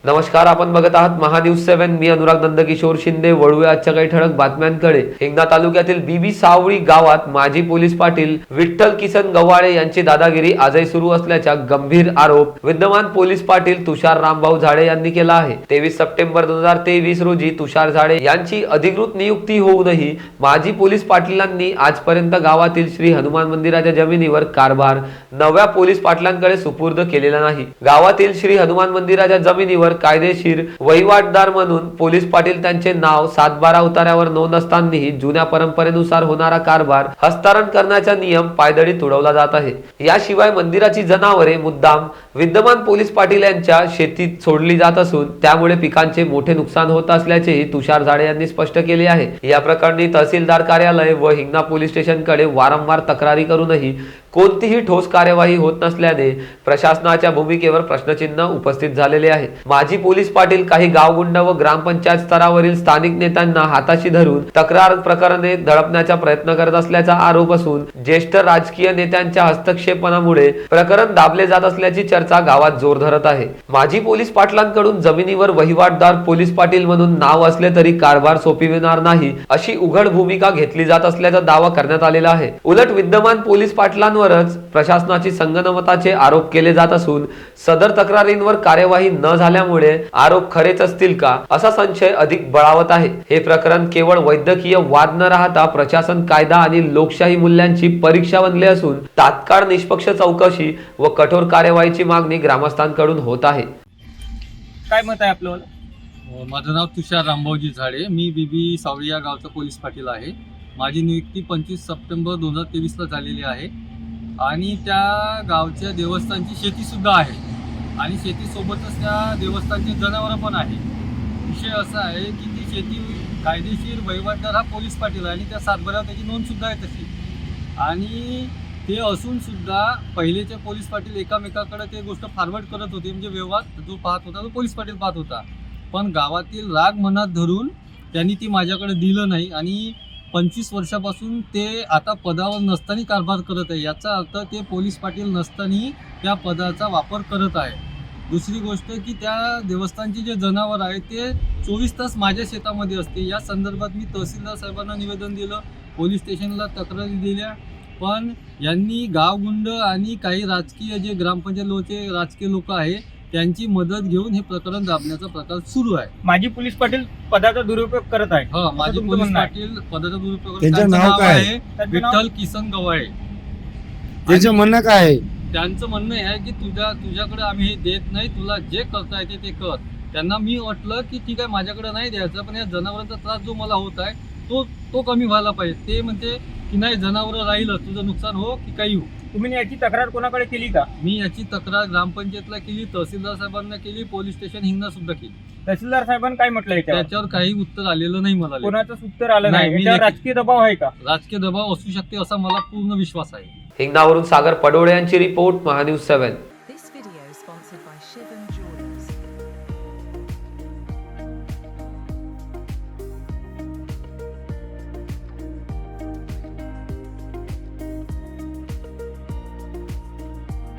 नमस्कार, आपण बघत आहात महान्यूज 7। मी अनुराग नंदकिशोर शिंदे। वळूया आजच्या काही ठळक बातम्यांकडे। हिंगणा तालुक्यातील बीबी सावळी गावात माजी पोलीस पाटील विठ्ठल किसन गव्हाळे यांची दादागिरी आजही सुरू असल्याचा गंभीर आरोप विद्यमान पोलीस पाटील तुषार रामभाऊ झाडे यांनी केला आहे। 23 सप्टेंबर 2023 रोजी तुषार झाडे यांची अधिकृत नियुक्ती होऊनही माजी पोलीस पाटलांनी आजपर्यंत गावातील श्री हनुमान मंदिराच्या जमिनीवर कारभार नव्या पोलीस पाटलांकडे सुपूर्द केलेला नाही। गावातील श्री हनुमान मंदिराच्या जमिनीवर कायदेशीर वहिवाटदार म्हणून पोलीस पाटील त्यांचे नाव 7/12 उतार्यावर नोंद असतानाही जुन्या परंपरेनुसार होणारा कारभार हस्तांतरण करण्याचा नियम पायदळी तुडवला जात आहे। याशिवाय मंदिराची जनावरे मुद्दाम विद्यमान पोलीस पाटील यांच्या शेतीत सोडली जात असून त्यामुळे पिकांचे मोठे नुकसान होत असल्याचेही तुषार झाडे यांनी स्पष्ट केले आहे। या प्रकरणी तहसीलदार कार्यालय व हिंगणा पोलीस स्टेशनकडे वारंवार तक्रारी करूनही कोणतीही ठोस कार्यवाही होत नसल्याने प्रशासनाच्या भूमिकेवर प्रश्नचिन्ह उपस्थित झालेले आहे। माजी पोलीस पाटील काही गावगुंड व ग्रामपंचायत स्तरावरील स्थानिक नेत्यांना हाताशी धरून तक्रार प्रकरणे दडपण्याचा प्रयत्न करत असल्याचा आरोप असून ज्येष्ठ राजकीय नेत्यांच्या हस्तक्षेपामुळे प्रकरण दाबले जात असल्याची चर्चा गावात जोर धरत आहे। माजी पोलीस पाटलांकडून जमिनीवर वहिवाटदार पोलीस पाटील म्हणून नाव असले तरी कारभार सोपविणार नाही अशी उघड भूमिका घेतली जात असल्याचा दावा करण्यात आलेला आहे। उलट विद्यमान पोलीस पाटलांवरच प्रशासनाची संगनमताचे आरोप केले जात असून सदर तक्रारींवर कार्यवाही न झाल्यामुळे आरोप खरेच असतील का असा संशय अधिक बळावत आहे। हे प्रकरण केवळ वैद्यकीय वाद न राहता प्रशासन कायदा आणि लोकशाही मूल्यांची परीक्षा बनले असून तात्काळ निष्पक्ष चौकशी व कठोर कार्यवाहीची मागणी ग्रामस्थांकडून होत आहे। काय मत आहे आपलं? माझं नाव तुषार रामभाऊजी झाडे। मी बीबी सावळी या गावचा पोलीस पाटील आहे। माझी नियुक्ती 25 सप्टेंबर 2023 ला झालेली आहे आणि त्या गावच्या देवस्थानची शेती सुद्धा आहे आणि शेतीसोबतच त्या देवस्थानचे जनावरं पण आहे। विषय असा आहे की ती शेती कायदेशीर वहिवाटदार हा पोलीस पाटील आहे आणि त्या 7/12 त्याची नोंद सुद्धा आहे तशी। आणि ते असून सुद्धा पहिलेचे पोलीस पाटील एकामेकाकडे ते गोष्ट फॉरवर्ड करत होते, म्हणजे व्यवहार जो पाहत होता तो पोलीस पाटील पाहत होता। पण गावातील राग मनात धरून त्यांनी ती माझ्याकडे दिलं नाही आणि 25 वर्षापासून ते आता पदावर नसताना कारभार करत आहे। याचा अर्थ ते पोलीस पाटील नसताना त्या पदाचा वापर करत आहे। दुसरी गोष्ट की त्या देवस्थानचे जे जनावर आहे ते 24 तास माझ्या शेतामध्ये असते। या संदर्भात मी तहसीलदार साहेबांना निवेदन दिलं, पोलीस स्टेशनला तक्रारी दिल्या, पण यांनी गावगुंड आणि काही राजकीय जे ग्रामपंचायतचे राजकीय लोक आहे त्यांची मदत घेऊन हे प्रकरण दाबण्याचा प्रकार सुरू आहे। माजी पोलीस पाटील पदाचा दुरुपयोग करत आहे। हा, माजी पोलीस पाटील पदाचा दुरुपयोग त्यांचं नाव काय आहे? विठ्ठल किसन गव्हाळे। त्यांचं म्हणणं काय आहे? त्यांचं म्हणणं आहे की तुझ्याकडे आम्ही हे देत नाही, तुला जे करता येते ते कर। त्यांना मी वाटलं की ठीक आहे, माझ्याकडे नाही द्यायचं, पण या जनावरांचा त्रास जो मला होत आहे तो कमी व्हायला पाहिजे। ते म्हणते की नाही, जनावरं राहीलच, तुझं नुकसान हो की काही हो। तुम्ही याची तक्रार कोणाकडे केली का? मी याची तक्रार ग्रामपंचायतला केली, तहसीलदार साहेबांना केली, पोलीस स्टेशन हिंगणा सुद्धा केली। तहसीलदार साहेबांनी काय म्हटलंय? त्याच्यावर काही उत्तर आलेलं नाही मला। कोणाचंच उत्तर आलं नाही? नाही, याच्यावर राजकीय दबाव आहे का? राजकीय दबाव असू शकते असा मला पूर्ण विश्वास आहे। हिंगणावरून सागर पडोळे यांची रिपोर्ट, महान्यूज 7।